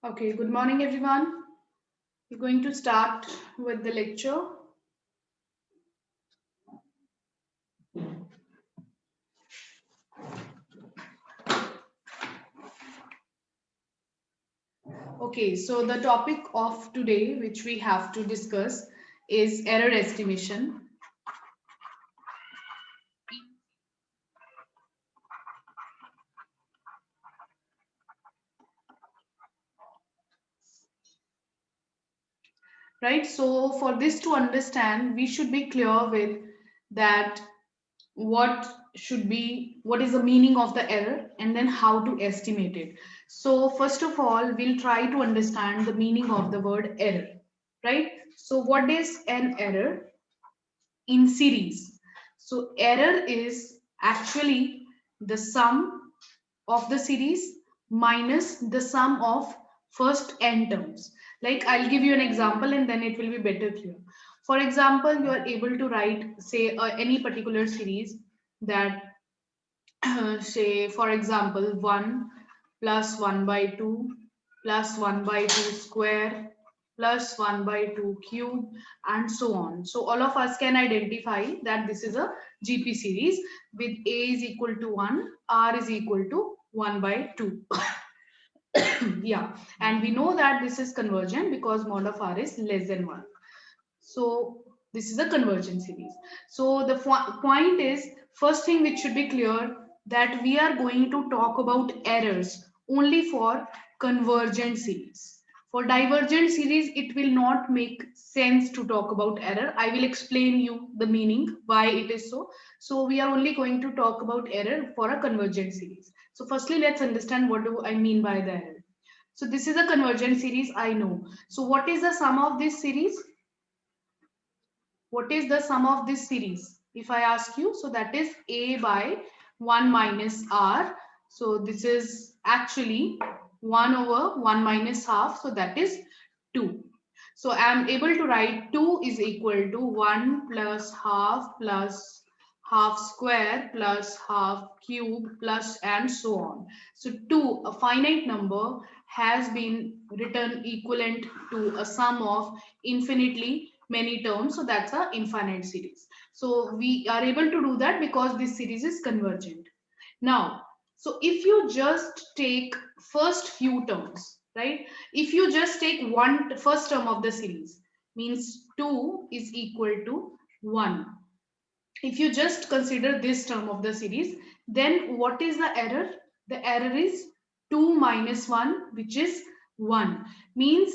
Okay, good morning everyone. We're going to start with the lecture. Okay, so the topic of today, which we have to discuss, is error estimation. Right? So, for this to understand, we should be clear with that what what is the meaning of the error and then how to estimate it. So, first of all, we'll try to understand the meaning of the word error. Right? So, what is an error in series? So error is actually the sum of the series minus the sum of first n terms. Like I'll give you an example and then it will be better clear. For example, you are able to write, say, any particular series that, say, for example, 1 plus 1 by 2 plus 1 by 2 square plus 1 by 2 cube and so on. So all of us can identify that this is a GP series with A is equal to 1, R is equal to 1 by 2. Yeah, and we know that this is convergent because mod of R is less than 1. So this is a convergent series. So the point is, first thing which should be clear, that we are going to talk about errors only for convergent series. For divergent series, it will not make sense to talk about error. I will explain you the meaning, why it is so. So we are only going to talk about error for a convergent series. So firstly, let's understand what do I mean by the error. So this is a convergent series, I know. So what is the sum of this series? What is the sum of this series? If I ask you, so that is A by 1 minus R. So this is actually 1 over 1 minus half. So that is 2. So I am able to write 2 is equal to 1 plus half square plus half cube plus and so on. So 2, a finite number, has been written equivalent to a sum of infinitely many terms. So that's a infinite series. So we are able to do that because this series is convergent. Now, so if you just take first few terms, right? If you just take one first term of the series, means 2 is equal to 1. If you just consider this term of the series, then what is the error? The error is 2 minus 1, which is 1. Means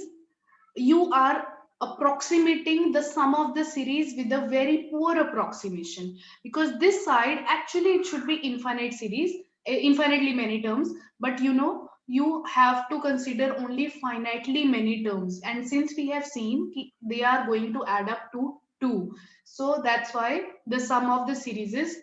you are approximating the sum of the series with a very poor approximation, because this side actually it should be infinite series, infinitely many terms, but you have to consider only finitely many terms, and since we have seen they are going to add up to 2, so that's why the sum of the series is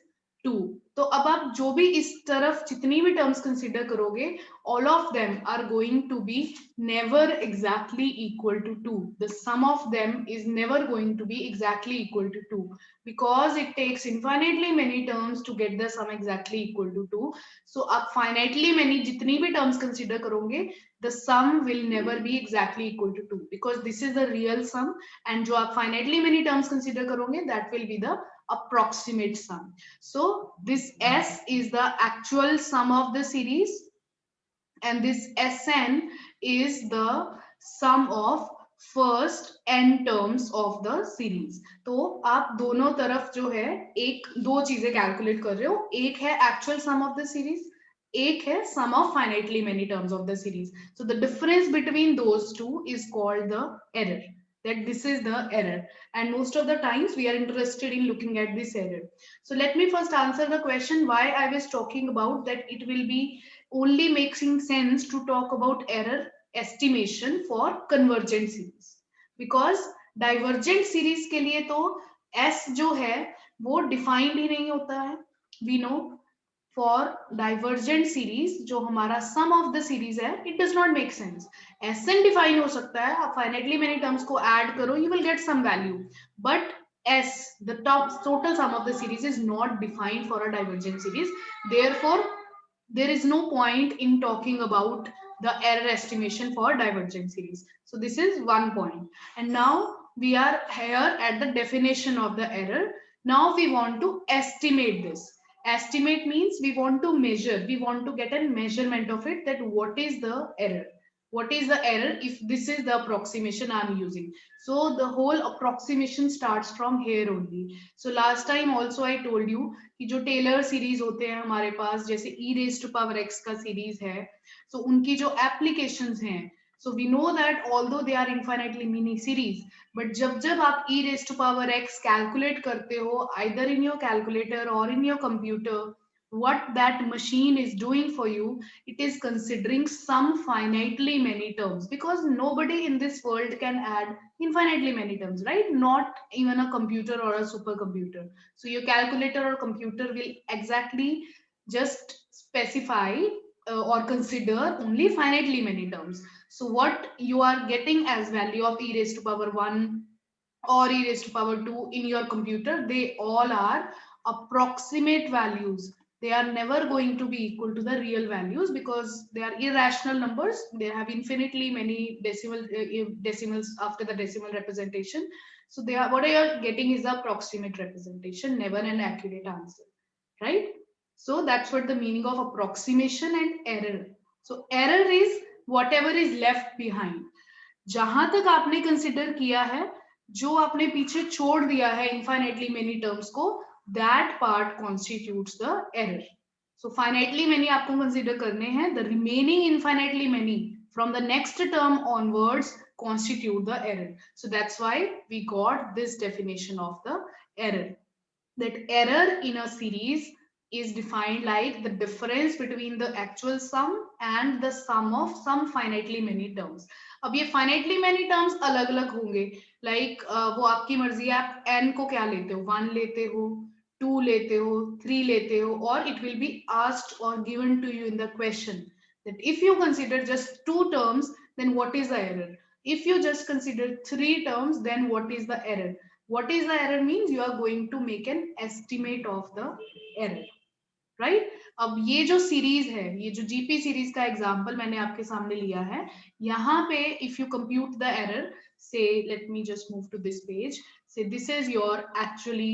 2. तो अब आप जो भी इस तरफ जितनी भी terms consider करोगे, all of them are going to be never exactly equal to 2. The sum of them is never going to be exactly equal to 2, because it takes infinitely many terms to get the sum exactly equal to 2. So आप finitely many जितनी भी terms consider करोगे, the sum will never be exactly equal to 2, because this is the real sum, and जो आप finitely many terms consider करोगे, that will be the approximate sum. So this S is the actual sum of the series, and this Sn is the sum of first n terms of the series. तो आप दोनों तरफ जो है एक दो चीजें कैलकुलेट कर रहे हो, एक है actual sum of the series, एक है sum of finitely many terms of the series. So the difference between those two is called the error. That this is the error, and most of the times we are interested in looking at this error. So let me first answer the question why I was talking about that it will be only making sense to talk about error estimation for convergent series, because divergent series के लिए तो s जो है वो defined ही नहीं होता है. We know for divergent series जो हमारा sum of the series है, it does not make sense. Sn define हो सकता है, आप finitely many terms को add करो, you will get some value, but S, the total sum of the series, is not defined for a divergent series. Therefore, there is no point in talking about the error estimation for divergent series. So this is one point. And now we are here at the definition of the error. Now we want to estimate this. Estimate means we want to measure, we want to get a measurement of it, that what is the error. What is the error if this is the approximation I'm using. So the whole approximation starts from here only. So last time also I told you कि जो Taylor series होते हैं हमारे पास, जैसे e raised to power x का series है, so उनकी जो एप्लीकेशंस हैं, so we know that although they are infinitely mini series, but जब जब आप e raised to power x calculate करते हो either in your calculator or in your computer, what that machine is doing for you, it is considering some finitely many terms, because nobody in this world can add infinitely many terms, right? Not even a computer or a supercomputer. So your calculator or computer will exactly just specify or consider only finitely many terms. So what you are getting as value of e raised to power 1 or e raised to power 2 in your computer, they all are approximate values. They are never going to be equal to the real values because they are irrational numbers. They have infinitely many decimals after the decimal representation. So they are, what you are getting is the approximate representation, never an accurate answer, right? So that's what the meaning of approximation and error. So error is whatever is left behind. जहां तक आपने consider किया है, जो आपने पीछे छोड़ दिया है इनफाइनाइटली मेनी टर्म्स को, that part constitutes the error. So finitely many आपको कंसिडर करने हैं, the remaining infinitely many from the next term onwards constitute the error. So that's why we got this definition of the error, that error in a series is defined like the difference between the actual sum and the sum of some finitely many terms. अब ये finitely many terms अलग अलग होंगे, like वो आपकी मर्जी है, आप n को क्या लेते हो, 1 लेते हो, 2 लेते हो, 3 लेते हो, or it will be asked or given to you in the question that if you consider just 2 terms, then what is the error? If you just consider 3 terms, then what is the error? What is the error means you are going to make an estimate of the error, right? अब ये जो series है, ये जो GP series का example मैंने आपके सामने लिया है, यहाँ पे if you compute the error, say let me just move to this page, say this is your actually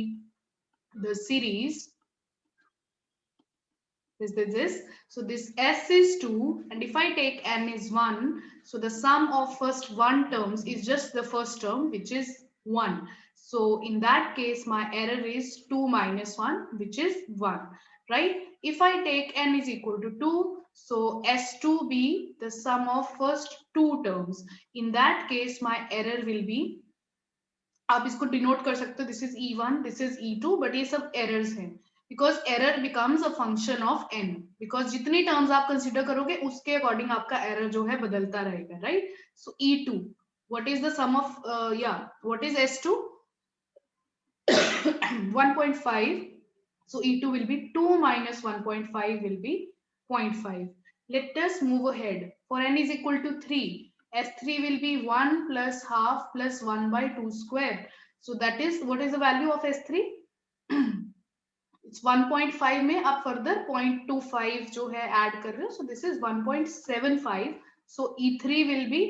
the series, this. So this s is 2, and if I take n is 1, so the sum of first 1 terms is just the first term, which is 1. So in that case, my error is 2 minus 1, which is 1, right? If I take n is equal to 2, so s2 be the sum of first 2 terms. In that case, my error will be, आप इसको denote कर सकते हो, this is E1, this is E2, but ये सब errors हैं, because error becomes a function of n, because जितनी terms आप कंसिडर करोगे उसके अकॉर्डिंग आपका एरर जो है बदलता रहेगा, right? So E2, what is the sum of what is S2? 1.5. So E2 will be 2 minus 1.5 will be 0.5. Let us move ahead. For n is equal to 3, S3 will be 1 plus half plus 1 by 2 square. So that is, what is the value of S3? It's 1.5 में आप further 0.25 जो है add कर रहे हो. So this is 1.75. So E3 will be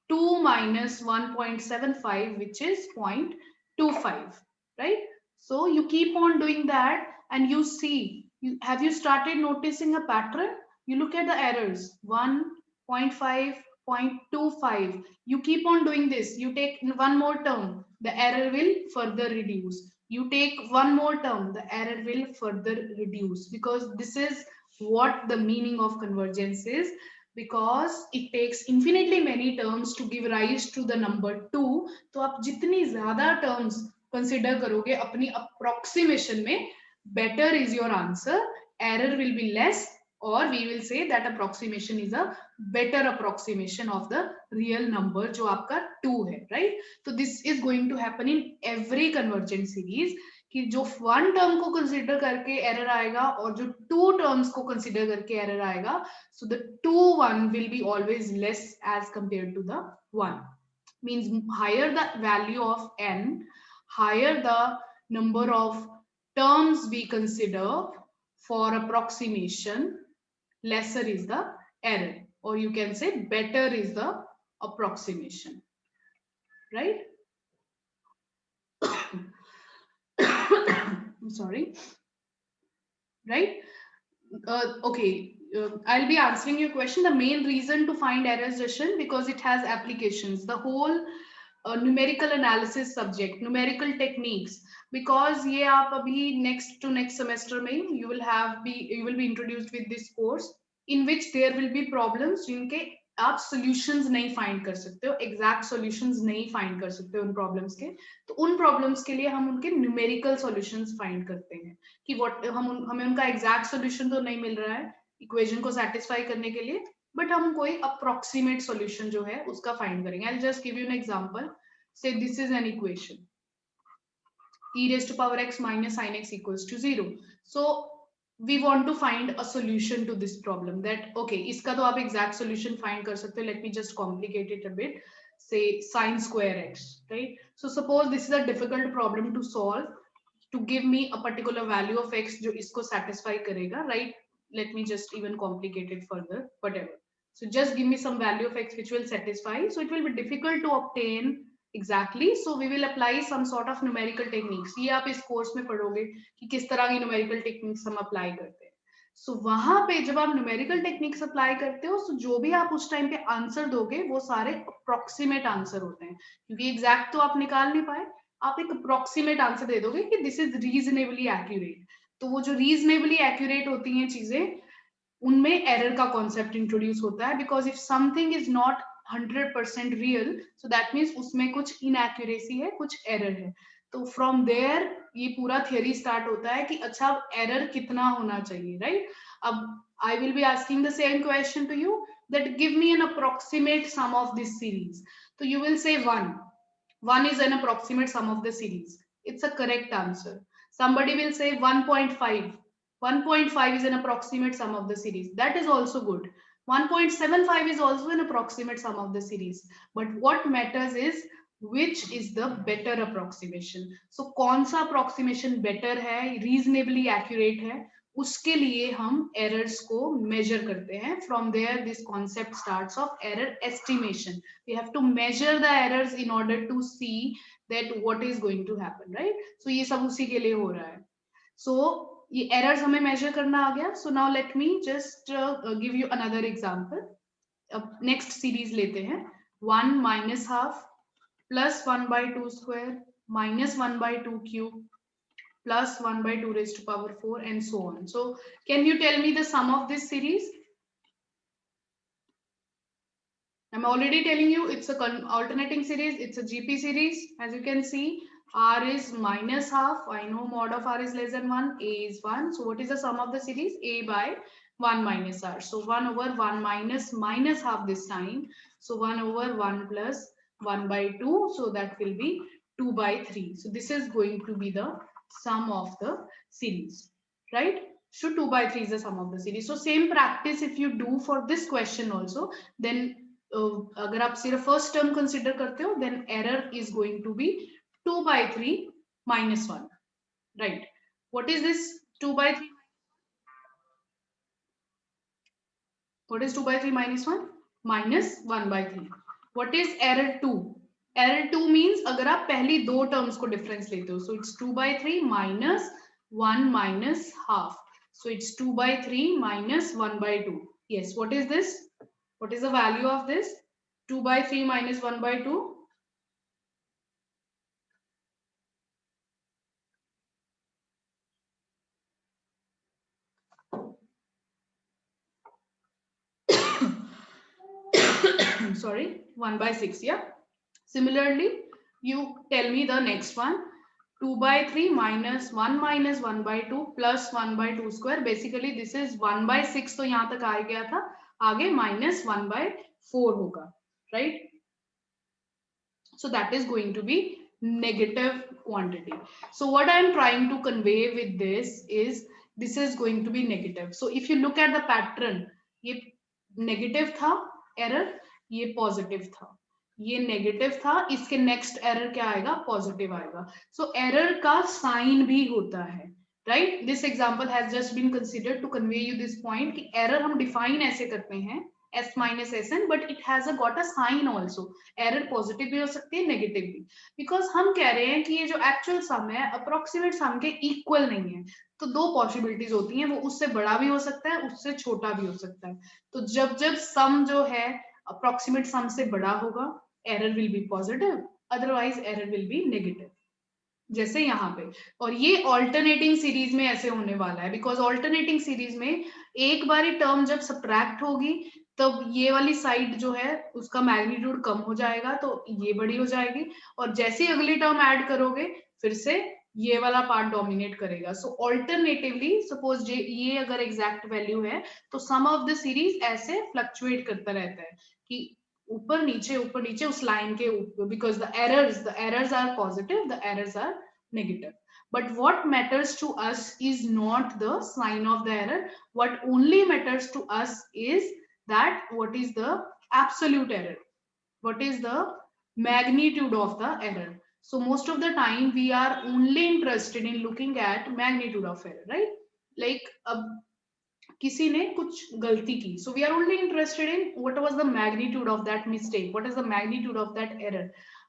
2 minus 1.75, which is 0.25, right? So you keep on doing that and you see, have you started noticing a pattern? You look at the errors, 1, 0.5, 0.25. You keep on doing this. You take one more term, the error will further reduce. You take one more term, the error will further reduce, because this is what the meaning of convergence is. Because it takes infinitely many terms to give rise to the number 2, तो आप जितनी ज्यादा terms consider करोगे अपनी approximation में, better is your answer, error will be less, or we will say that approximation is a better approximation of the real number जो आपका 2 है, right? So this is going to happen in every convergent series, कि जो one term को consider करके error आएगा और जो टू टर्म्स को कंसिडर करके एरर आएगा, so the two one will be always less as compare to the one. Means higher the value of n, higher the number of terms we consider for approximation, lesser is the error, or you can say better is the approximation, right? I'm sorry, right? Okay, I'll be answering your question. The main reason to find errors, Jashan, because it has applications. The whole numerical analysis subject, numerical techniques, because ये आप अभी next to next semester में you will be introduced with this course in which there will be problems जिनके आप solutions नहीं find कर सकते हो, exact solutions नहीं find कर सकते हो उन problems के, तो उन problems के लिए हम उनके numerical solutions find करते हैं कि हमें उनका exact solution तो नहीं मिल रहा है equation को satisfy करने के लिए, बट हम कोई approximate solution जो है उसका find करेंगे. I'll just give you an example. Say this is an equation, e raised to power x minus sin x equals to 0. So we want to find a solution to this problem. That okay, इसका तो आप exact solution find कर सकते हो. Let me just complicate it a bit. Say sin square x, right? So suppose this is a difficult problem to solve. To give me a particular value of x जो इसको satisfy करेगा, right? Let me just even complicate it further, whatever. So just give me some value of x which will satisfy. So it will be difficult to obtain exactly. So we will apply some sort of numerical techniques. ये आप इस course में पढ़ोगे कि किस तरह की numerical techniques हम apply करते हैं. So वहां पे जब आप numerical techniques apply करते हो, so जो भी आप उस time पे answer दोगे वो सारे approximate answer होते हैं, क्योंकि exact तो आप निकाल नहीं पाए, आप एक अप्रोक्सीमेट आंसर दे दोगे कि दिस इज रीजनेबली एक्यूरेट. तो वो जो रीजनेबली एक्यूरेट होती हैं चीजें, उनमें एरर का कॉन्सेप्ट इंट्रोड्यूस होता है, because if something is not 100% real, so that means उसमें कुछ इनएक्यूरेसी है, कुछ एरर है. तो फ्रॉम देयर ये पूरा थियोरी स्टार्ट होता है कि अच्छा एरर कितना होना चाहिए, राइट? अब I will be asking the same question to you that give me an approximate sum of this series. तो you will say 1. 1 is an approximate sum of the series. It's a correct answer. Somebody will say 1.5. 1.5 is an approximate sum of the series. That is also good. 1.75 is also an approximate sum of the series. But what matters is which is the better approximation. So कौन सा approximation better है, reasonably accurate है, उसके लिए हम errors को measure करते हैं. From there this concept starts of error estimation. We have to measure the errors in order to see that what is going to happen, right? So ये सब उसी के लिए हो रहा है. So ये errors हमें measure करना आ गया. So now let me just give you another example. अब next series लेते हैं. 1 minus half plus 1 by 2 square minus 1 by 2 cube plus 1 by 2 raised to power 4 and so on. So can you tell me the sum of this series? I'm already telling you it's a alternating series, it's a GP series. As you can see, R is minus half. I know mod of R is less than 1, A is 1. So what is the sum of the series? A by 1 minus R. So 1 over 1 minus half this time. So 1 over 1 plus 1 by 2. So that will be 2 by 3. So this is going to be the sum of the series, right? So 2 by 3 is the sum of the series. So same practice if you do for this question also, then अगर आप सिर्फ first term consider करते हो, then error is going to be 2 by 3 minus 1, right? What is this 2 by 3? What is 2 by 3 minus 1? Minus 1 by 3. What is error 2? Error 2 means अगर आप पहली दो terms को डिफरेंस लेते हो, so it's 2 by 3 minus 1 minus half. So it's 2 by 3 minus 1 by 2. Yes, what is this? What is the value of this? 2 by 3 minus 1 by 2. Sorry, 1 by 6, yeah? Similarly, you tell me the next one. 2 by 3 minus 1 minus 1 by 2 plus 1 by 2 square. Basically, this is 1 by 6 तो यहाँ तक आ गया था. आगे minus 1 by 4 होगा, right? So that is going to be negative quantity. So what I am trying to convey with this is going to be negative. So if you look at the pattern, ये negative था error, ये positive था, ये negative था, इसके next error क्या आएगा? Positive आएगा. सो एरर का साइन भी होता है, right. This example has just been considered to convey you this point कि एरर हम डिफाइन ऐसे करते हैं s minus sn, but it has got a sign also. Error positive भी हो सकती है, नेगेटिव भी, बिकॉज हम कह रहे हैं कि ये जो एक्चुअल सम है अप्रोक्सीमेट सम के इक्वल नहीं है. तो दो पॉसिबिलिटीज होती हैं, वो उससे बड़ा भी हो सकता है, उससे छोटा भी हो सकता है. तो जब जब सम जो है अप्रोक्सीमेट सम से बड़ा होगा, error will be positive, otherwise error will be negative, जैसे यहाँ पे. और ये ऑल्टरनेटिंग सीरीज में ऐसे होने वाला है, बिकॉज ऑल्टरनेटिंग सीरीज में एक बारी टर्म जब सब्ट्रैक्ट होगी तब ये वाली साइड जो है उसका मैग्नीट्यूड कम हो जाएगा, तो ये बड़ी हो जाएगी, और जैसे ही अगली टर्म ऐड करोगे फिर से ये वाला पार्ट डोमिनेट करेगा. सो ऑल्टरनेटिवली सपोज ये अगर एग्जैक्ट वैल्यू है तो सम ऑफ द सीरीज ऐसे फ्लक्चुएट करता रहता है कि ऊपर नीचे उस लाइन के ऊपर, because the errors are positive, the errors are negative. But what matters to us is not the sign of the error. What only matters to us is that what is the absolute error, what is the magnitude of the error. So most of the time we are only interested in looking at magnitude of error, right? Like अब किसी ने कुछ गलती की, so we are only interested in what was the magnitude of that mistake, what is the magnitude of that error.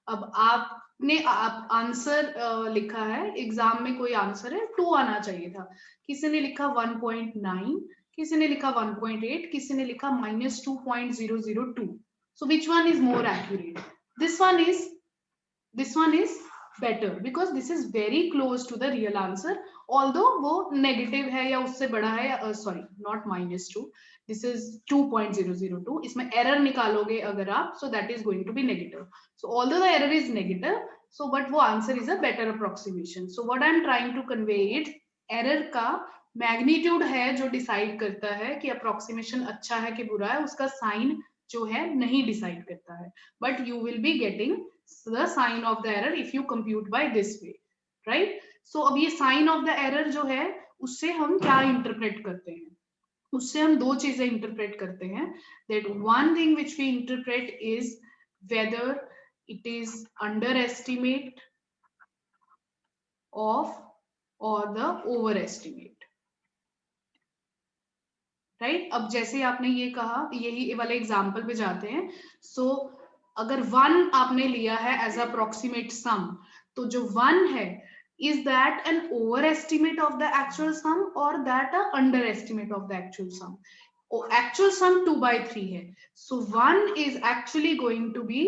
अब आपने answer लिखा है एग्जाम में, कोई आंसर है 2 आना चाहिए था, किसी ने लिखा 1.9, किसी ने लिखा 1.8, किसी ने लिखा -2.002. so which one is more accurate? this one is better because this is very close to the real answer, although वो नेगेटिव है या उससे बड़ा है, सॉरी नॉट -2, दिस इज 2.002. इसमें एरर निकालोगे अगर आप, so that is going to be negative. So although the error is negative, so but वो answer is a better approximation. So what I am trying to convey it, error का magnitude है जो decide करता है कि approximation अच्छा है कि बुरा है, उसका साइन जो है नहीं डिसाइड करता है. But you will be getting the sign of the error if you compute by this way, right? So अब ये sign of the error जो है उससे हम क्या इंटरप्रेट करते हैं, उससे हम दो चीजें इंटरप्रेट करते हैं. that one thing which we interpret is whether it is underestimate of or the overestimate, right? अब जैसे आपने ये कहा, यही वाले एग्जाम्पल पे जाते हैं. so अगर 1 आपने लिया है एज अप्रोक्सीमेट सम, तो जो 1 है is that an overestimate of the actual sum or that a underestimate of the actual sum? Actual sum 2/3 है, so 1 is actually going to be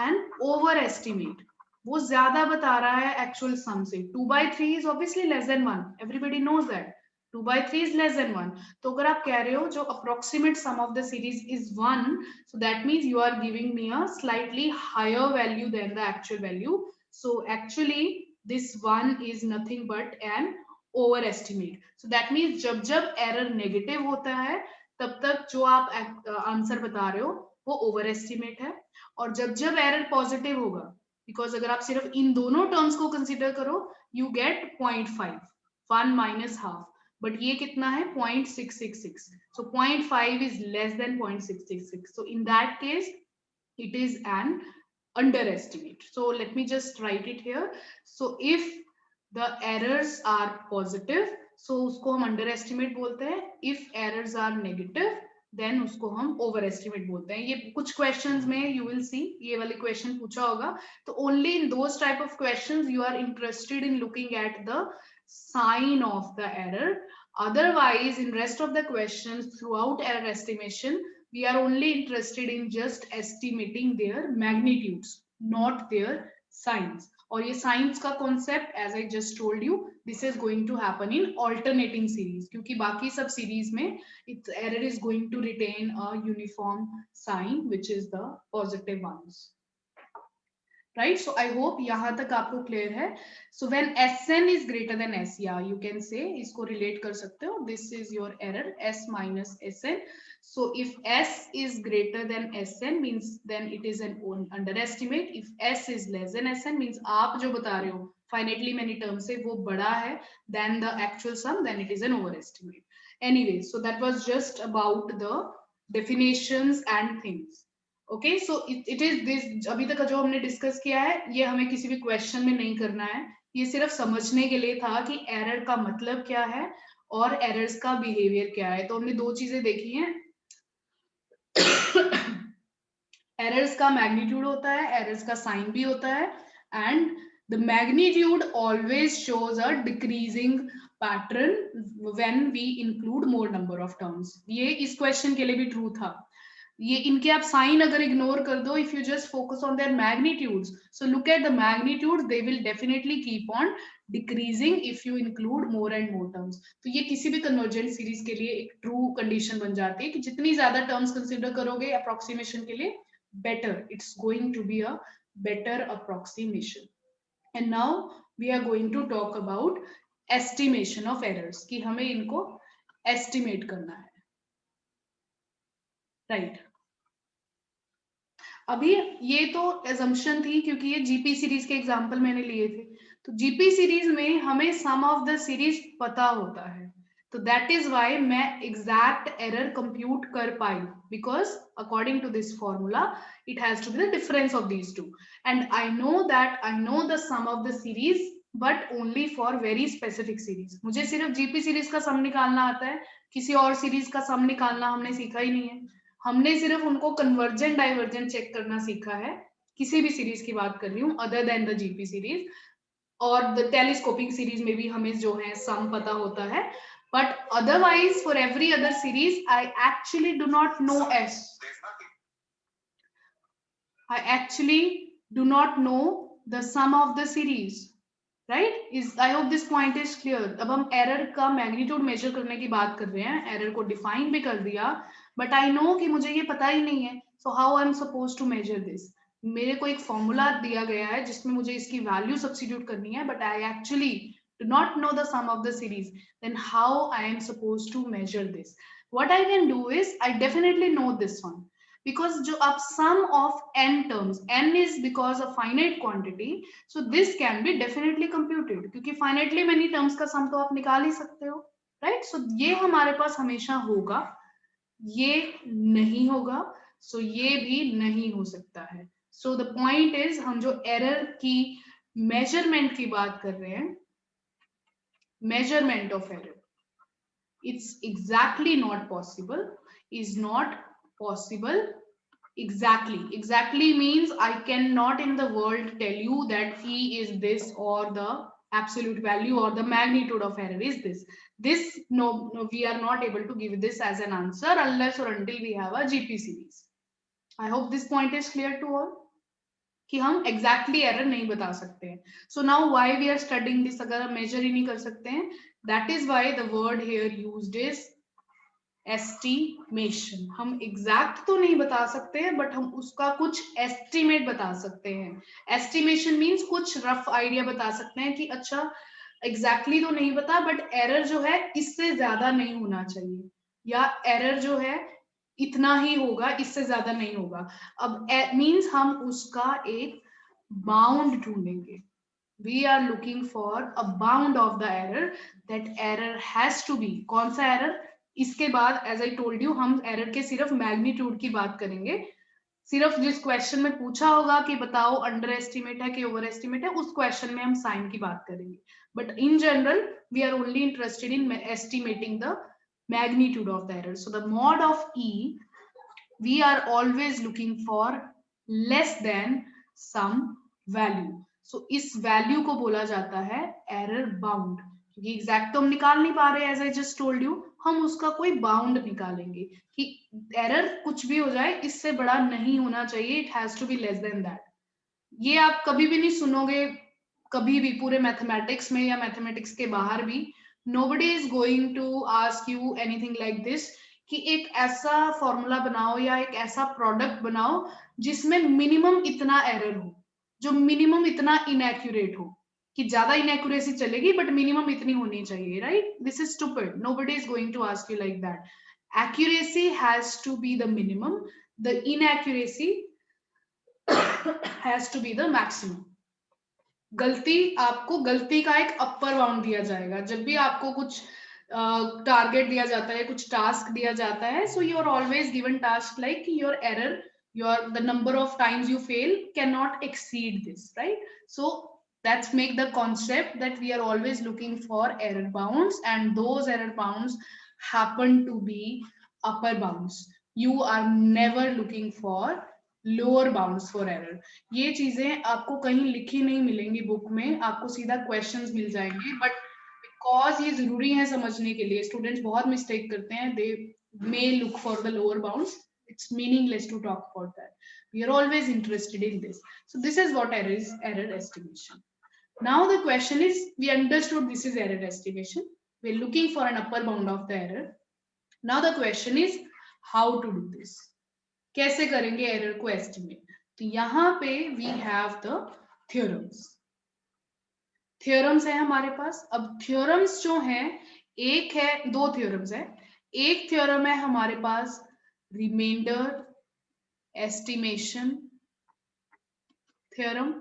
an overestimate. वो ज्यादा बता रहा है actual sum से. 2/3 is obviously less than 1, everybody knows that 2/3 is less than 1. तो अगर आप कह रहे हो जो approximate sum of the series is 1, so that means you are giving me a slightly higher value than the actual value. So actually this 1 is nothing but an overestimate. So that means जब जब error negative होता है तब तक जो आप answer बता रहे हो वो overestimate है, और जब जब error positive होगा, because अगर आप सिर्फ इन दोनों terms को consider करो, you get 0.5, 1 minus half. But ये कितना है 0.666. so 0.5 is less than 0.666. so in that case it is an underestimate. so let me just write it here. so if the errors are positive, so उसको हम underestimate बोलते हैं. if errors are negative then उसको हम overestimate बोलते हैं. ये कुछ questions में you will see ये वाले question पूछा होगा, तो only in those type of questions you are interested in looking at the sign of the error. Otherwise in rest of the questions throughout error estimation we are only interested in just estimating their magnitudes, not their signs. और ये signs का concept as I just told you, this is going to happen in alternating series, क्योंकि बाकी सब series में its error is going to retain a uniform sign which is the positive ones. Right? So I hope यहाँ तक आपको clear है. So when Sn is greater than S, yeah, you can say, इसको relate कर सकते हो. This is your error, S minus Sn. So if S is greater than Sn means then it is an underestimate. If S is less than Sn means आप जो बता रहे हो finitely many terms से वो बड़ा है than the actual sum, then it is an overestimate. Anyway, so that was just about the definitions and things. Okay, so it is this. अभी तक जो हमने डिस्कस किया है ये हमें किसी भी क्वेश्चन में नहीं करना है, ये सिर्फ समझने के लिए था कि एरर का मतलब क्या है और एरर्स का बिहेवियर क्या है। तो हमने दो चीजें देखी हैं। एरर्स का मैग्नीट्यूड होता है, एरर्स का साइन भी होता है, and the magnitude always shows a decreasing pattern when we include more number of terms. ये इस क्वेश्चन के लिए भी ट्रू था। ये इनके आप साइन अगर इग्नोर कर दो, if you just focus on their magnitudes, so look at the magnitude, they will definitely keep on decreasing if you include more and more terms. तो ये किसी भी कन्वर्जेंट सीरीज के लिए एक ट्रू कंडीशन बन जाती है कि जितनी ज्यादा टर्म्स कंसिडर करोगे अप्रोक्सीमेशन के लिए, better, it's going to be a better approximation. And now we are going to talk about estimation of errors, कि हमें इनको estimate करना है, right? अभी ये तो assumption थी क्योंकि ये जीपी सीरीज के एग्जाम्पल मैंने लिए थे। तो जीपी सीरीज में हमें सम ऑफ द सीरीज पता होता है, तो दैट इज वाई मैं एग्जैक्ट एरर कंप्यूट कर पाई, because according to this formula it has to be the difference of these two, and I know that I know the sum of the series but only for very specific series. मुझे सिर्फ GP series का सम निकालना आता है, किसी और series का सम निकालना हमने सीखा ही नहीं है। हमने सिर्फ उनको कन्वर्जेंट डाइवर्जेंट चेक करना सीखा है, किसी भी सीरीज की बात कर रही हूँ other than the GP series. और द टेलीस्कोपिक सीरीज में भी हमें जो है सम पता होता है, but otherwise for every other series I actually do not know I actually do not know the sum of the series, right? Is I hope this point is clear. अब हम एरर का मैग्नीट्यूड मेजर करने की बात कर रहे हैं, error को डिफाइन भी कर दिया, बट आई नो कि मुझे ये पता ही नहीं है, so how I am suppose to measure दिस। मेरे को एक फॉर्मूला दिया गया है जिसमें मुझे इसकी वैल्यू सब्स्टिट्यूट करनी है, but I actually do not know the sum of the series, then how I am supposed to measure this? What I can do is I definitely know this one, because जो आप sum of n terms, n is because of finite quantity, so this can be definitely computed, क्योंकि finitely many terms का sum तो आप निकाल ही सकते हो, right? So ये हमारे पास हमेशा होगा, ये नहीं होगा, so ये भी नहीं हो सकता है। So the point is हम जो error की measurement की बात कर रहे हैं, measurement of error, it's exactly not possible, is not possible. Exactly means I cannot in the world tell you that E is this or the absolute value or the magnitude of error is this. No, we are not able to give this as an answer unless or until we have a GP series. I hope this point is clear to all, कि हम exactly error नहीं बता सकते हैं. So now why we are studying this? अगर हम measure ही नहीं कर सकते हैं, that is why the word here used is estimation. हम एग्जैक्ट तो नहीं बता सकते हैं, बट हम उसका कुछ एस्टिमेट बता सकते हैं। एस्टिमेशन मींस कुछ रफ आइडिया बता सकते हैं कि अच्छा एग्जैक्टली तो नहीं पता, बट एरर जो है इससे ज्यादा नहीं होना चाहिए, या एरर जो है इतना ही होगा, इससे ज्यादा नहीं होगा। अब मींस हम उसका एक बाउंड ढूंढेंगे। We are looking for a bound of the error. That error has to be, कौन सा एरर? इसके बाद एज आई टोल्ड यू हम एरर के सिर्फ मैग्नीट्यूड की बात करेंगे। सिर्फ जिस क्वेश्चन में पूछा होगा कि बताओ अंडर एस्टिमेट है कि ओवर एस्टिमेट है, उस क्वेश्चन में हम साइन की बात करेंगे, but in general we are only interested in estimating the magnitude of the error. So the mod of E, we are always looking for less than some value. So इस value को बोला जाता है error bound, क्योंकि exact तो हम निकाल नहीं पा रहे, as I just told you, हम उसका कोई बाउंड निकालेंगे कि एरर कुछ भी हो जाए इससे बड़ा नहीं होना चाहिए, it has to be less than that. ये आप कभी भी नहीं सुनोगे, कभी भी पूरे मैथमेटिक्स में या मैथमेटिक्स के बाहर भी, nobody is going to ask you anything like this कि एक ऐसा फॉर्मूला बनाओ या एक ऐसा प्रोडक्ट बनाओ जिसमें मिनिमम इतना एरर हो, जो मिनिमम इतना इनएक्यूरेट हो, कि ज्यादा इनएक्यूरेसी चलेगी बट मिनिमम इतनी होनी चाहिए, right? This is stupid, nobody is going to ask you like that. Accuracy has to be the minimum, the inaccuracy has to be the maximum. गलती, आपको गलती का एक अपर बाउंड दिया जाएगा जब भी आपको कुछ टारगेट दिया जाता है, कुछ टास्क दिया जाता है, so you are always given task like your error, your the number of times you fail cannot exceed this, right? So That's make the concept that we are always looking for error bounds, and those error bounds happen to be upper bounds. You are never looking for lower bounds for error. ये चीजें आपको कहीं लिखी नहीं मिलेंगी book में, आपको सीधा क्वेश्चंस मिल जाएंगे, बट बिकॉज ये जरूरी है समझने के लिए, स्टूडेंट्स बहुत मिस्टेक करते हैं, they may look for the lower bounds. It's meaningless to talk about that. We are always interested in this. So this is what error is, error estimation. Now the question is, we understood this is error estimation. We're looking for an upper bound of the error. Now the question is how to do this. कैसे करेंगे error को estimate? तो यहाँ पे we have the theorems. Theorems है हमारे पास. अब theorems जो हैं, एक है, दो थ्योरम्स है. एक थ्योरम है हमारे पास रिमाइंडर एस्टिमेशन थ्योरम,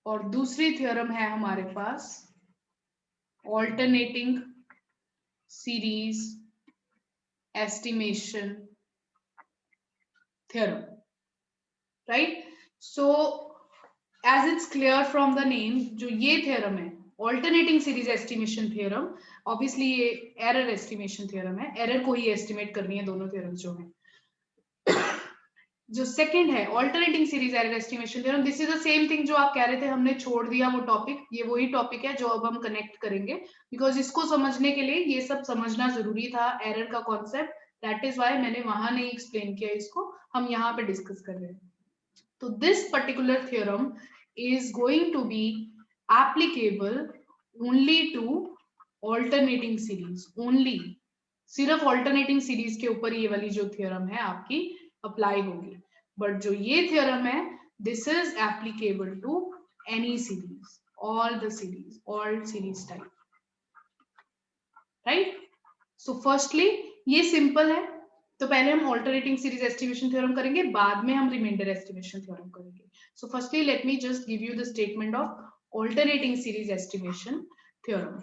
और दूसरी थ्योरम है हमारे पास alternating series estimation theorem, right? So as it's clear from the name, जो ये theorem है alternating series estimation theorem, obviously ये error estimation theorem है, error को ही estimate करनी है दोनों theorems जो हैं. जो second है alternating series error estimation theorem, this is the same thing जो आप कह रहे थे हमने छोड़ दिया वो topic, ये वही topic है जो अब हम connect करेंगे, because इसको समझने के लिए ये सब समझना जरूरी था, error का concept. That is why मैंने वहां नहीं explain किया इसको, हम यहाँ पे discuss कर रहे हैं. तो this particular theorem is going to be applicable only to alternating series. Only सिर्फ alternating series के ऊपर ये वाली जो theorem है आपकी apply होगी. But जो ये theorem है, this is applicable to any series, all the series, all series type. Right? So firstly ये simple है, तो पहले हम ऑल्टरनेटिंग सीरीज एस्टिमेशन थ्योरम करेंगे, बाद में हम रिमाइंडर एस्टिमेशन थ्योरम करेंगे. So firstly let me just give you the statement of alternating series estimation theorem.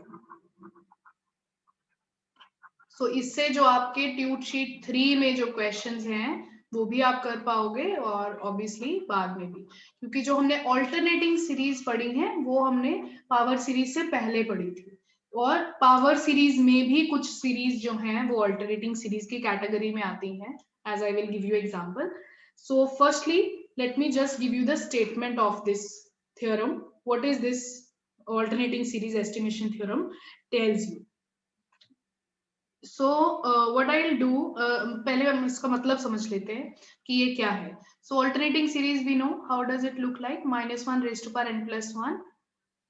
So इससे जो आपके ट्यूट शीट 3 में जो क्वेश्चंस हैं वो भी आप कर पाओगे, और ऑब्वियसली बाद में भी, क्योंकि जो हमने ऑल्टरनेटिंग सीरीज पढ़ी है वो हमने पावर सीरीज से पहले पढ़ी थी, और पावर सीरीज में भी कुछ सीरीज जो हैं वो अल्टरनेटिंग सीरीज की कैटेगरी में आती हैं, as I will give you example. So firstly let me just give you the statement of this theorem. What is this alternating series estimation theorem tells you? So what I'll do, पहले हम इसका मतलब समझ लेते हैं कि ये क्या है. So alternating series we know how does it look like, -1 raised to power n plus 1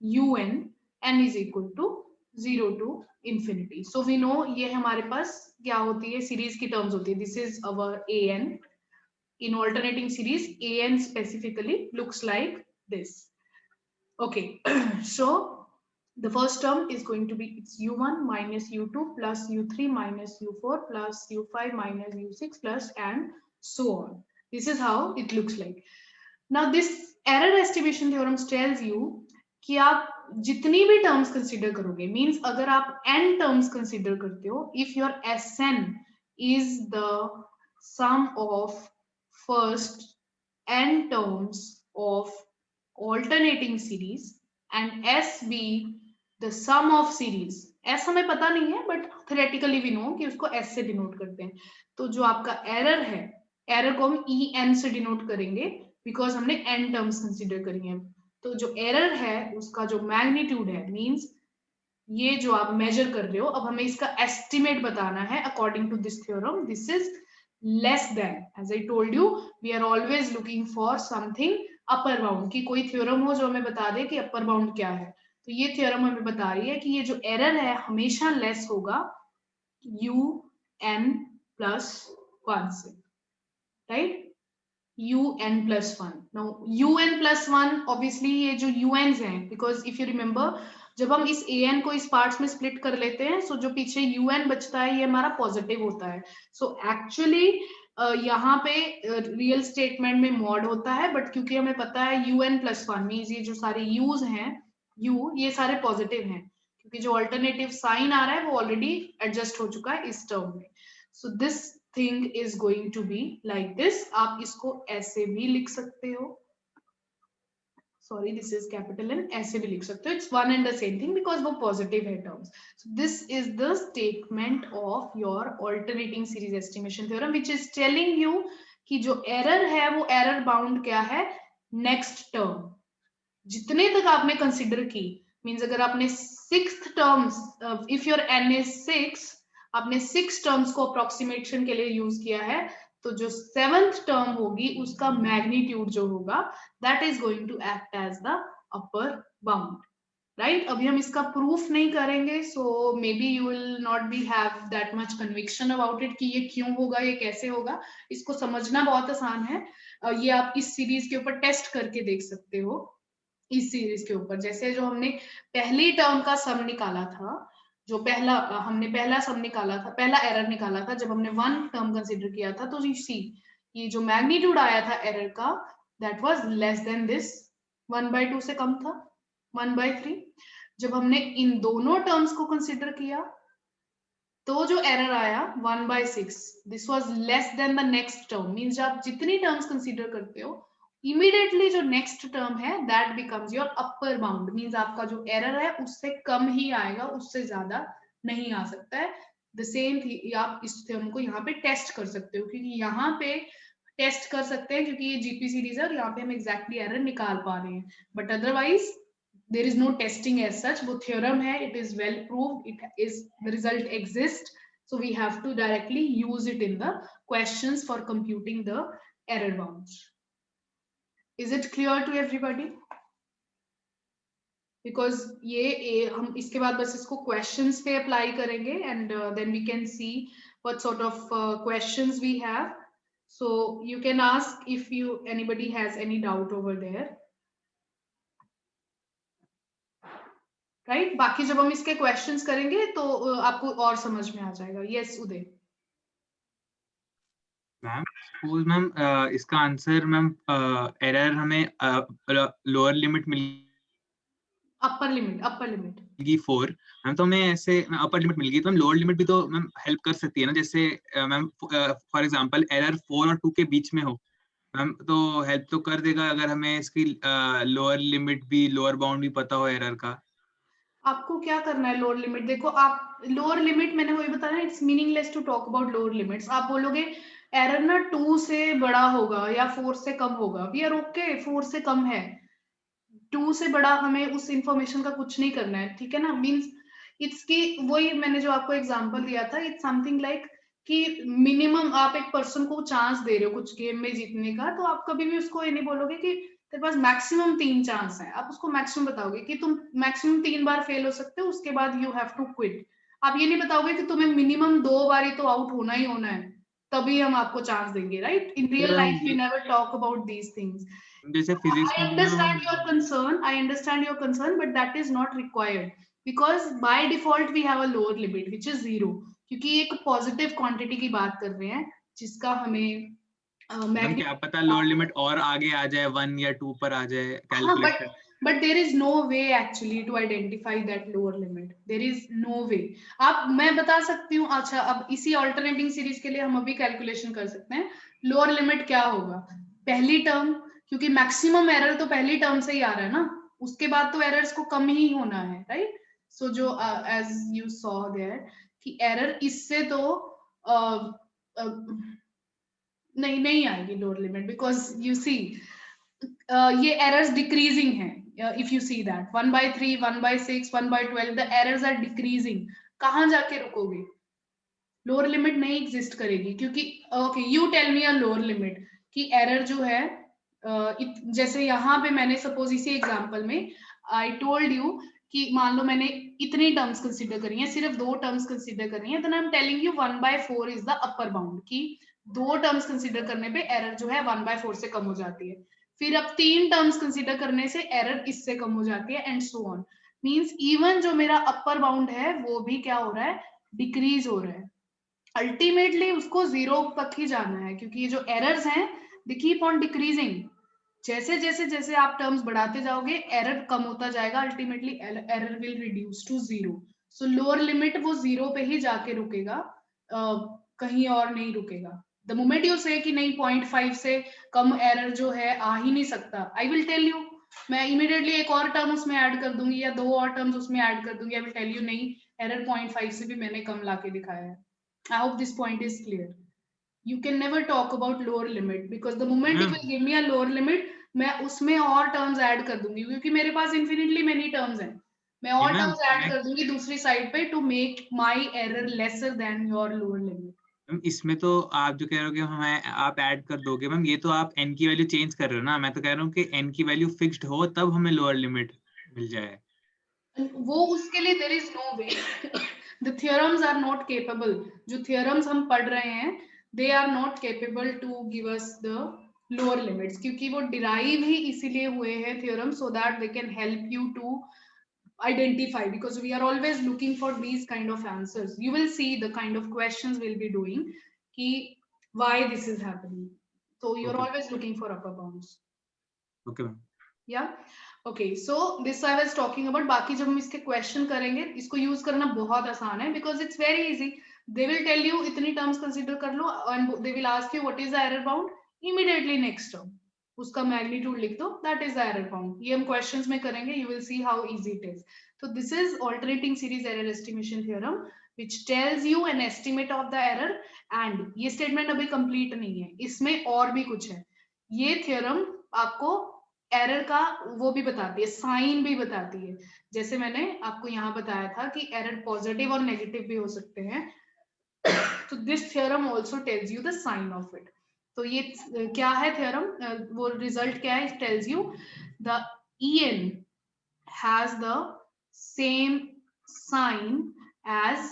un, n is equal to 0 to infinity. So we know ये हमारे पास क्या होती है, सीरीज की टर्म्स होती है. This is our an. In alternating series, an specifically looks like this. Okay. So the first term is going to be, it's u1 minus u2 plus u3 minus u4 plus u5 minus u6 plus and so on. This is how it looks like. Now this error estimation theorem tells you कि आप जितनी भी terms consider करोगे, means अगर आप n terms consider करते हो, if your Sn is the sum of first n terms of alternating series and S be the sum of series. S हमें पता नहीं है, बट theoretically we know कि उसको S से डिनोट करते हैं. तो जो आपका एरर है, एरर को हम En से डिनोट करेंगे, बिकॉज हमने n टर्म्स कंसीडर करी हैं. तो जो एरर है उसका जो मैग्नीट्यूड है, मींस ये जो आप मेजर कर रहे हो, अब हमें इसका एस्टिमेट बताना है according to this theorem. This is less than, as I told you, we are always looking for something upper bound, की कोई थ्योरम हो जो हमें बता दे कि अपर बाउंड क्या है. तो ये थ्योरम हमें बता रही है कि ये जो एरर है हमेशा लेस होगा un plus 1 से, right? un plus 1. Now un plus 1 obviously ये जो uns हैं, because if you remember जब हम इस an को इस पार्ट्स में स्प्लिट कर लेते हैं, so जो पीछे un बचता है ये हमारा पॉजिटिव होता है. So actually यहाँ पे रियल स्टेटमेंट में मॉड होता है, बट क्योंकि हमें पता है un plus 1 मीन्स ये जो सारे u's हैं, u ये सारे पॉजिटिव हैं, क्योंकि जो अल्टरनेटिव साइन आ रहा है वो ऑलरेडी एडजस्ट हो चुका है इस टर्म में. So this thing is going to be like this. आप इसको ऐसे भी लिख सकते हो. Sorry this is capital N, ऐसे भी लिख सकते हो, it's one and the same thing because वो पॉजिटिव है terms. So this is the statement of your alternating series estimation theorem which is telling you कि जो एरर है वो एरर बाउंड क्या है, नेक्स्ट टर्म जितने तक आपने कंसिडर की. मींस अगर आपने sixth terms, if your n is 6, आपने 6 टर्म्स को अप्रोक्सीमेशन के लिए यूज किया है, तो जो 7th टर्म होगी उसका मैग्नीट्यूड जो होगा that is going to act as the upper bound. Right, अभी हम इसका प्रूफ नहीं करेंगे, so may be you will not be have that much conviction about it कि ये क्यों होगा, ये कैसे होगा. इसको समझना बहुत आसान है. ये आप इस सीरीज के ऊपर टेस्ट करके देख सकते हो. इस सीरीज के ऊपर जैसे जो हमने पहली टर्म का सम निकाला था, जो हमने पहला सम निकाला था, पहला एरर निकाला था जब हमने 1 टर्म कंसीडर किया था, तो यू सी ये जो मैग्नीट्यूड आया था एरर का that was less than this, 1/2 से कम था, 1/3. जब हमने इन दोनों टर्म्स को कंसीडर किया तो जो एरर आया 1/6, this was less than the next term. Means आप जितनी टर्म्स कंसीडर करते हो इमीडिएटली जो नेक्स्ट टर्म है that becomes your upper bound. Means आपका जो एरर है उससे कम ही आएगा, उससे ज्यादा नहीं आ सकता है. द सेम आप इस थ्योरम को यहाँ पे टेस्ट कर सकते हो, क्योंकि यहाँ पे टेस्ट कर सकते हैं क्योंकि ये जीपी सीरीज है और यहाँ पे हम एग्जैक्टली एरर निकाल पा रहे हैं. But otherwise there is no testing as such. वो theorem है, it is well proved, it is the result exists, so we have to directly use it in the questions for computing the error bounds. Is it clear to everybody? Because ये हम इसके बाद बस इसको questions पे apply करेंगे and then we can see what sort of questions we have. So you can ask if anybody has any doubt over there. Right, बाकी जब हम इसके क्वेश्चंस करेंगे तो आपको और समझ में आ जाएगा. यस उदय. मैम सपोज मैम इसका आंसर मैम एरर हमें लोअर लिमिट मिल अपर लिमिट मिलेगी 4 मैम, तो हमें ऐसे अपर लिमिट मिल गई तो मैम लोअर लिमिट भी तो मैम हेल्प कर सकती है ना. जैसे मैम फॉर एग्जांपल एरर 4 और 2 के बीच में हो मैम, तो हेल्प तो कर देगा अगर हमें इसकी लोअर लिमिट भी, लोअर बाउंड भी पता हो एरर का. आपको क्या करना है लोअर लिमिट, देखो आप लोअर लिमिट, मैंने वही बताया, it's meaningless to talk about lower limits. आप बोलोगे एरर ना 2 से बड़ा होगा या 4 से कम होगा, वी आर ओके, 4 से कम है, 2 से बड़ा हमें उस इंफॉर्मेशन का कुछ नहीं करना है, ठीक है ना. मींस इट्स की वही मैंने जो आपको एग्जांपल दिया था, इट्स समथिंग लाइक कि मिनिमम आप एक पर्सन को चांस दे रहे हो कुछ गेम में जीतने का, तो आप कभी भी उसको ये नहीं बोलोगे कि तेरे पास मैक्सिमम 3 चांस है. आप उसको मैक्सिमम बताओगे कि तुम मैक्सिमम 3 बार फेल हो सकते हो, उसके बाद यू हैव टू क्विट. आप ये नहीं बताओगे कि तुम्हें मिनिमम 2 बार तो आउट होना ही होना है, तभी हम आपको चांस देंगे. Right, in real life we never talk about these things. जैसे फिजिक्स I में भी ना understand your concern. I understand your concern, but that is not required because by default we have a lower limit which is 0. क्योंकि एक positive quantity की बात कर रहे हैं जिसका हमें मैम क्या पता लोअर लिमिट और आगे आ जाए, 1 या 2 पर आ जाए calculation. but there is no way actually to identify that lower limit. There is no way. आप मैं बता सकती हूँ. अच्छा, अब इसी ऑल्टरनेटिंग सीरीज के लिए हम अभी कैलकुलेशन कर सकते हैं. लोअर लिमिट क्या होगा, पहली टर्म, क्योंकि मैक्सिमम एरर तो पहली टर्म से ही आ रहा है ना, उसके बाद तो एरर्स को कम ही होना है. राइट, सो जो एज यू सॉ देयर कि एरर इससे तो नहीं आएगी lower limit, because you see ये एरर्स डिक्रीजिंग है. If you see that 1/3, 1/6, 1/12 the errors are decreasing. कहाँ जाके रुकोगे, लोअर लिमिट नहीं एग्जिस्ट करेगी. क्योंकि okay, you tell me a lower limit कि एरर जो है जैसे यहाँ पे मैंने सपोज इसी एग्जांपल में आई टोल्ड यू कि मान लो मैंने इतनी टर्म्स कंसीडर करी हैं, सिर्फ 2 टर्म्स कंसीडर करी हैं, तो I am telling you 1/4 is the upper bound, कि 2 टर्म्स कंसीडर करने पे एरर जो है 1/4 से कम हो जाती है. फिर अब 3 टर्म्स कंसीडर करने से एरर इससे कम हो जाती है and so on. Means even जो मेरा अपर बाउंड है वो भी क्या हो रहा है, डिक्रीज हो रहा है. अल्टीमेटली उसको 0 तक ही जाना है, क्योंकि ये जो एरर्स हैं दे कीप ऑन डिक्रीजिंग. जैसे जैसे जैसे आप टर्म्स बढ़ाते जाओगे एरर कम होता जाएगा, ultimately error will reduce to 0. So lower limit वो 0 पे ही जाके रुकेगा, कहीं और नहीं रुकेगा. द मोमेंट यू से कि नहीं 0.5 से कम एरर जो है आ ही नहीं सकता, आई विल टेल यू मैं इमीडिएटली एक और टर्म उसमें ऐड कर दूंगी या 2 और टर्म्स उसमें ऐड कर दूंगी, आई विल टेल यू नहीं एरर 0.5 से भी मैंने कम लाके दिखाया है। I hope this point is clear. You can never talk about lower limit because the moment you ma'am will give me a lower limit, मैं उसमें और टर्म्स ऐड कर दूंगी क्योंकि मेरे पास इन्फिनिटली मेनी टर्म्स हैं। मैं ये और मैम टर्म्स ऐड कर दूंगी दूसरी साइड पे to make my error lesser than your lower limit. Ma'am इसमें तो आप जो कह रहे हो कि हमें आप ऐड कर दोगे मैम, ये तो आप n की वैल्यू चेंज कर रहे हो ना। मैं तो कह रहा हूँ कि n की वैल्यू फिक्स्ड हो तब हमें लोअर लिमिट मिल जाए। वो उसके लिए there is no way, the theorems are not capable. जो थियोरम्स हम पढ़ रहे हैं they are not capable to give us the lower limits, क्योंकि वो डिराइव ही इसीलिए हुए हैं theorem, so that they can help you to identify, because we are always looking for these kind of answers. You will see the kind of questions we'll be doing ki why this is happening, so you're okay always looking for upper bounds. Okay ma'am. Yeah, okay, so this I was talking about. बाकी जब हम इसके question करेंगे इसको use करना बहुत आसान है because it's very easy. They will tell you इतनी terms consider कर लो and they will ask you what is the error bound, immediately next term उसका मैग्नीट्यूड लिख दो, that is the error bound. ये हम क्वेश्चंस में करेंगे, you will see how easy it is. तो this is alternating series error estimation theorem which tells you an estimate of the error, and ये statement अभी complete नहीं है, इसमें और भी कुछ है। ये थ्योरम आपको एरर का वो भी बताती है, साइन भी बताती है। जैसे मैंने आपको यहाँ बताया था कि एरर पॉजिटिव और नेगेटिव भी हो सकते हैं, तो this theorem also tells you the sign of it. तो ये क्या है थ्योरम, वो रिजल्ट क्या है, it tells you the en has the same sign as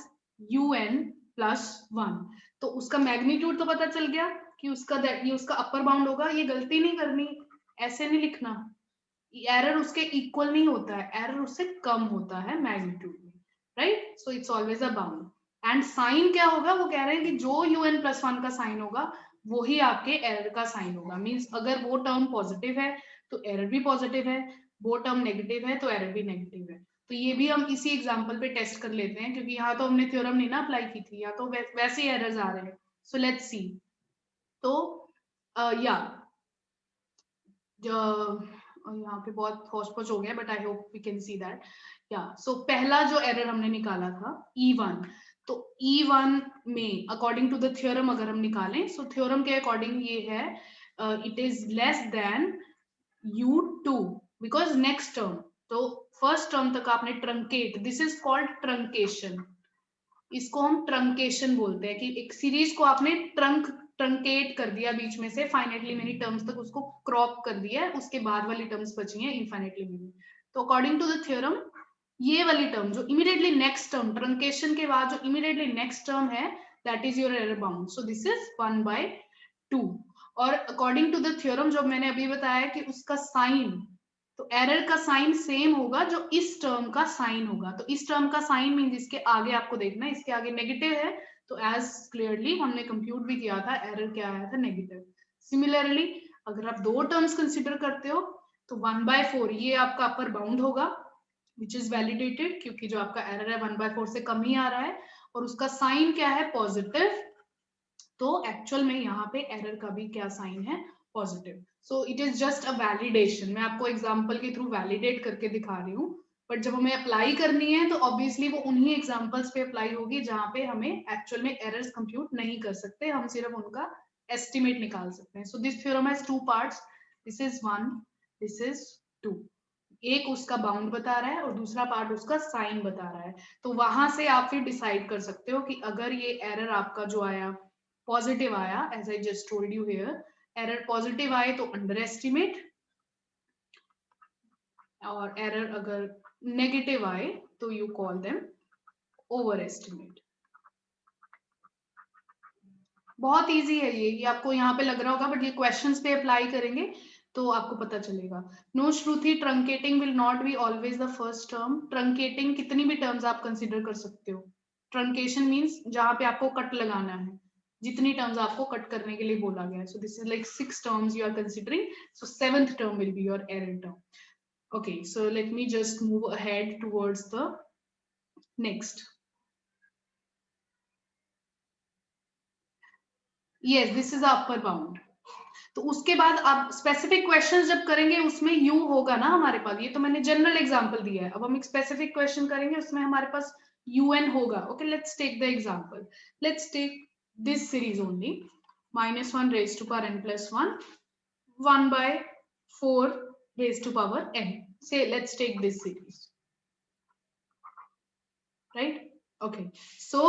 un plus 1। तो उसका मैग्नीट्यूड तो पता चल गया कि उसका ये उसका अपर बाउंड होगा। ये गलती नहीं करनी, ऐसे नहीं लिखना, एरर उसके इक्वल नहीं होता है, एरर उससे कम होता है मैग्नीट्यूड में, right. So it's always a bound. And sign क्या होगा, वो कह रहे हैं कि जो un प्लस 1 का साइन होगा वही आपके एरर का साइन होगा। मीन्स अगर वो टर्म पॉजिटिव है तो एरर भी पॉजिटिव है, वो टर्म नेगेटिव है तो एरर भी नेगेटिव है। तो ये भी हम इसी एग्जांपल पे टेस्ट कर लेते हैं, क्योंकि यहाँ तो हमने थ्योरम नहीं ना अप्लाई की थी, या तो वैसे ही एरर्स आ रहे हैं। So let's see. तो या यहाँ पे बहुत होच हो गया, but I hope we can see that. या सो पहला जो एरर हमने निकाला था E1, तो E1 में अकॉर्डिंग टू द थ्योरम अगर हम निकालें, सो थ्योरम के अकॉर्डिंग ये है it is less then U2 because next term, तो फर्स्ट टर्म तक आपने truncate, this is called truncation. इसको हम ट्रंकेशन बोलते हैं कि एक सीरीज को आपने ट्रंकेट कर दिया बीच में से, फाइनाइटली मेनी टर्म्स तक उसको क्रॉप कर दिया है, उसके बाद वाली टर्म्स बची हैं इनफाइनाइटली मेनी। तो अकॉर्डिंग टू द थ्योरम ये वाली टर्म जो इमीडिएटली नेक्स्ट टर्म, ट्रंकेशन के बाद जो इमीडिएटली नेक्स्ट टर्म है, that is your error bound. So this is 1/2। और अकॉर्डिंग टू द थ्योरम जो मैंने अभी बताया कि उसका साइन, तो एरर का साइन सेम होगा जो इस टर्म का साइन होगा। तो इस टर्म का साइन मीन इसके आगे आपको देखना है, इसके आगे नेगेटिव है, तो एज क्लियरली हमने कंप्यूट भी किया था, एरर क्या आया था, नेगेटिव। सिमिलरली अगर आप दो टर्म्स कंसिडर करते हो तो 1/4 ये आपका अपर बाउंड होगा विच इज वैलिडेटेड, क्योंकि जो आपका एरर है 1/4 से कम ही आ रहा है, और उसका साइन क्या है, पॉजिटिव। तो एक्चुअल में यहाँ पे एरर का भी क्या साइन है, positive. So it is just a validation, मैं आपको एग्जांपल के थ्रू वैलिडेट करके दिखा रही हूँ, बट जब हमें अप्लाई करनी है तो ऑब्वियसली वो उन्हीं एग्जांपल्स पे अप्लाई होगी जहां पे हमें एक्चुअल में एरर्स कंप्यूट नहीं कर सकते, हम सिर्फ उनका एस्टिमेट निकाल सकते हैं। So this theorem has two parts, this is 1, this is 2। एक उसका बाउंड बता रहा है और दूसरा पार्ट उसका साइन बता रहा है। तो वहां से आप फिर डिसाइड कर सकते हो कि अगर ये एरर आपका जो आया पॉजिटिव आया, as I just told you here, error positive आए तो अंडर एस्टिमेट, और एरर अगर नेगेटिव आए तो you call them over estimate. बहुत इजी है ये आपको यहाँ पे लग रहा होगा, बट ये क्वेश्चंस पे अप्लाई करेंगे तो आपको पता चलेगा। No Shruti, truncating will not be always the first term. Truncating कितनी भी टर्म्स आप कंसिडर कर सकते हो। ट्रंकेशन मीन्स जहां पे आपको कट लगाना है, जितनी टर्म्स आपको कट करने के लिए बोला गया है। So this is like 6 terms you are considering, so 7th term will be your error term. Okay, so let me just move ahead towards the next. Yes, this is the upper bound. तो उसके बाद आप specific questions जब करेंगे उसमें you होगा ना हमारे पास, ये तो मैंने जनरल एग्जांपल दिया है, अब हम एक स्पेसिफिक क्वेश्चन करेंगे उसमें हमारे पास un होगा. Okay, let's take the example, let's take this series only, -1 raised to power n plus 1, 1 by 4 raised to power n. Say let's take this series, right? Okay, so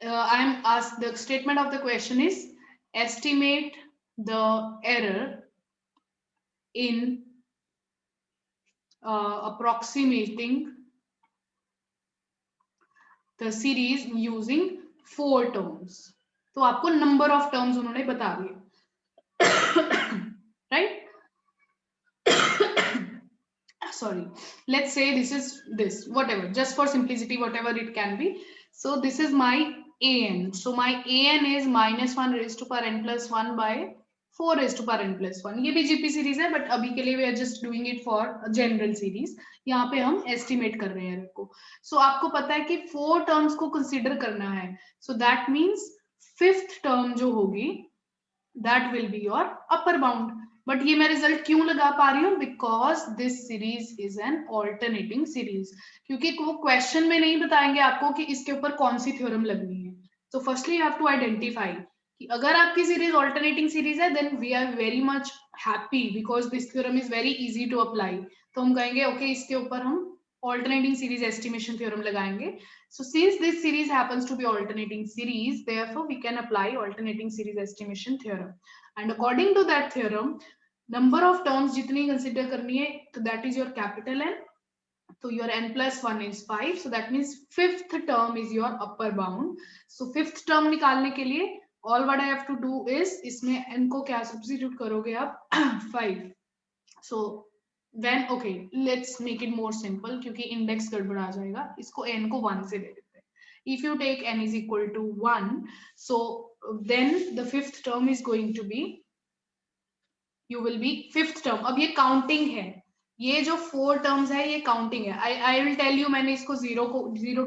I am asked, the statement of the question is estimate the error in approximating the series using 4 terms. तो आपको number of terms उन्होंने बता दिए, right? Sorry, let's say this is this, whatever, just for simplicity, whatever it can be. So this is my an, so my an is -1 raised to power n plus 1 by 4 raised to power n plus 1. ये भी GP series है, but अभी के लिए we are just doing it for general series. यहाँ पे हम estimate कर रहे हैं एरर को. सो आपको पता है कि 4 टर्म्स को कंसीडर करना है, so that means 5th term जो होगी that will be your upper bound. But ये मैं रिजल्ट क्यों लगा पा रही हूँ, because this series is an alternating series, क्योंकि वो क्वेश्चन में नहीं बताएंगे आपको कि इसके ऊपर कौन सी थ्योरम लगनी है. तो firstly you have to identify कि अगर आपकी सीरीज ऑल्टरनेटिंग सीरीज है, then we are very much happy because this theorem is very easy to apply. तो हम कहेंगे ओके, इसके ऊपर हम alternating series estimation theorem लगाएंगे. So since this series happens to be alternating series, therefore we can apply alternating series estimation theorem. And according to that theorem, number of terms जितनी consider करनी है, तो that is your capital N. So your n plus 1 is 5. So that means 5th term is your upper bound. So 5th term निकालने के लिए all what I have to do is इसमें n को क्या substitute करोगे आप 5. So then okay, let's make it more simple, क्योंकि index गड़बड़ा जाएगा, इसको n को 1 से दे देते हैं. If you take n is equal to 1, so then the 5th term is going to be, you will be 5th term. अब ये काउंटिंग है, ये जो 4 टर्म्स है ये काउंटिंग है. आई विल टेल यू मैंने इसको 0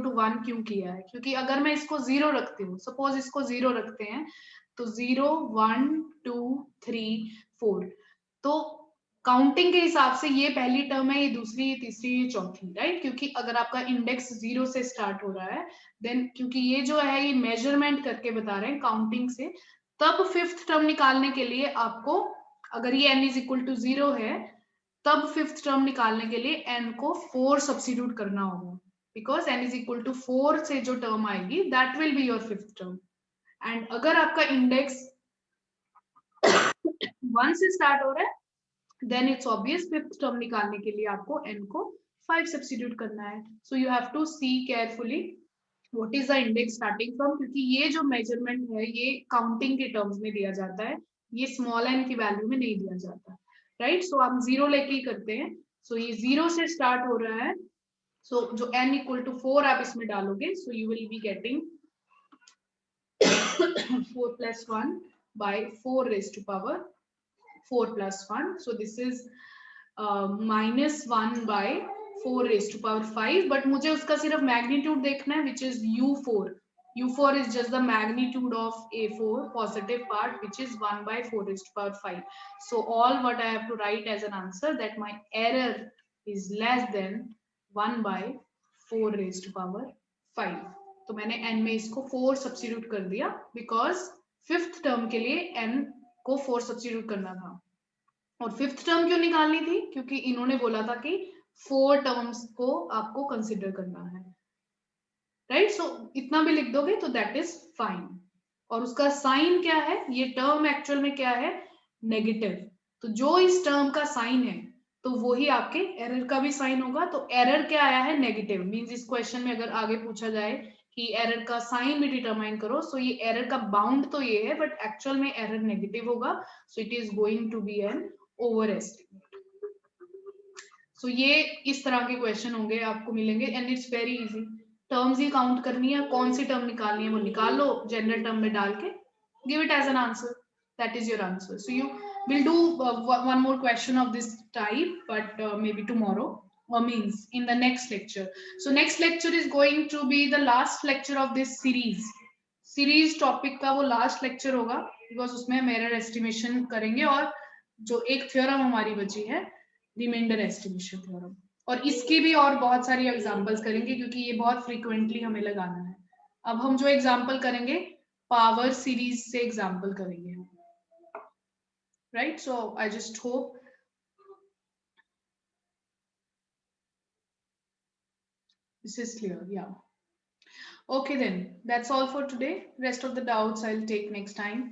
to 1 क्यों किया है, क्योंकि अगर मैं इसको 0 रखती हूँ, सपोज इसको 0 रखते हैं, तो 0 1 2 3 4, तो काउंटिंग के हिसाब से ये पहली टर्म है, ये दूसरी, ये तीसरी, ये चौथी, राइट? क्योंकि अगर आपका इंडेक्स 0 से स्टार्ट हो रहा है, देन क्योंकि ये जो है ये मेजरमेंट करके बता रहे हैं काउंटिंग से, तब 5th टर्म निकालने के लिए आपको, अगर ये n इज इक्वल टू 0 है, तब 5th टर्म निकालने के लिए n को 4 सब्स्टिट्यूट करना होगा, because n is equal to 4 से जो टर्म आएगी that will be your 5th term. And अगर आपका इंडेक्स 1 से स्टार्ट हो रहा है, then it's obvious 5th term निकालने के लिए आपको n को 5 substitute करना है. So you have to see carefully what is the index starting from, क्योंकि ये जो measurement है ये counting के terms में दिया जाता है, ये small n की value में नहीं दिया जाता, right? So आप 0 लेके ही करते हैं. So ये 0 से start हो रहा है, so जो n equal to 4 आप इसमें डालोगे, so you will be getting 4 plus 1 by 4 raised to power 4 plus 1. So this is -1 by 4 raised to power 5. But मुझे उसका सिर्फ magnitude देखना है, which is u4. u4 is just the magnitude of a4 positive part, which is 1 by 4 raised to power 5. So all what I have to write as an answer, that my error is less than 1 by 4 raised to power 5. तो मैंने n में इसको 4 substitute कर दिया, because 5th term के लिए n को 4 substitute करना था. और 5th टर्म क्यों निकालनी थी, क्योंकि इन्होंने बोला था कि 4 टर्म्स को आपको कंसीडर करना है, राइट? सो इतना भी लिख दोगे तो दैट इज फाइन. और उसका साइन क्या है, ये टर्म एक्चुअल में क्या है, नेगेटिव. तो जो इस टर्म का साइन है, तो वो ही आपके एरर का भी साइन होगा. तो एरर क्या आया है, नेगेटिव. मींस इस क्वेश्चन में अगर आगे पूछा जाए कि एरर का साइन भी डिटरमाइन करो, सो ये एरर का बाउंड तो ये है, बट एक्चुअल में एरर नेगेटिव होगा. So it is going to be an over estimate. सो ये इस तरह के क्वेश्चन होंगे, आपको मिलेंगे, and it's very easy. Terms ही काउंट करनी है, कौन सी टर्म निकालनी है वो निकाल लो, जनरल टर्म में डाल के give it as an answer, that is your answer. So you will do one more question of this type, but maybe tomorrow, or means in the next lecture. So next lecture is going to be the last lecture of this series. Series topic का वो last lecture होगा, because उसमें हम error estimation करेंगे और जो एक theorem हमारी बची है रिमाइंडर एस्टिमेशन थ्योरम, और इसकी भी और बहुत सारी एग्जांपल्स करेंगे क्योंकि ये बहुत फ्रीक्वेंटली हमें लगाना है। अब हम जो एग्जांपल करेंगे पावर सीरीज से एग्जांपल करेंगे हम, right? So I just hope this is clear. Yeah. Okay then, that's all for today. Rest of the doubts I'll take next time.